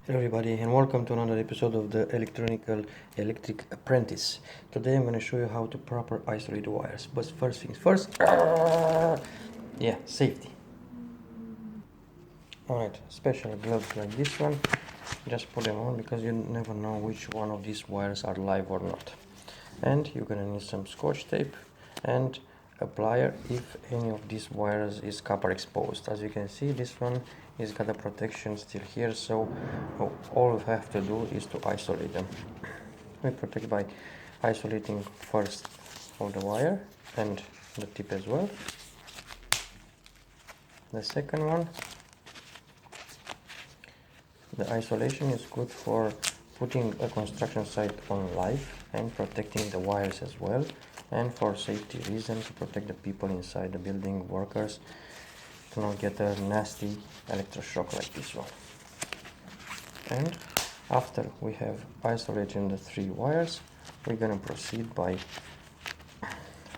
Hello everybody and welcome to another episode of the electric apprentice. Today I'm going to show you how to proper isolate the wires. But first things first, yeah, safety. Alright, special gloves like this one, just put them on because you never know which one of these wires are live or not. And you're going to need some scotch tape and a plier if any of these wires is copper exposed. As you can see, this one is got a protection still here, so all we have to do is to isolate them. We protect by isolating first all the wire and the tip as well. The second one, the isolation is good for putting a construction site on live and protecting the wires as well, and for safety reasons to protect the people inside the building, workers, to not get a nasty electroshock like this one. And after we have isolated the three wires, we're gonna proceed by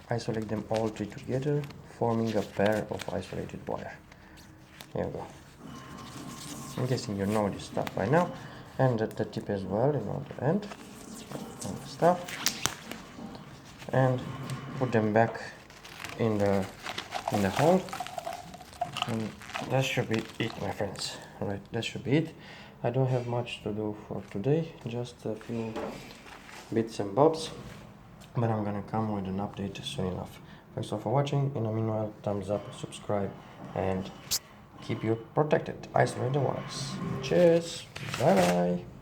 isolate them all three together, forming a pair of isolated wire. Here we go. I'm guessing you know this stuff by now, and the tip as well, you know, the end and the stuff, and put them back in the hole, and that should be it, my friends. All right, that should be it. I don't have much to do for today, just a few bits and bobs, but I'm gonna come with an update soon enough. Thanks all for watching. In the meanwhile, thumbs up, subscribe, and keep you protected. Isolate the wires. Cheers. Bye bye.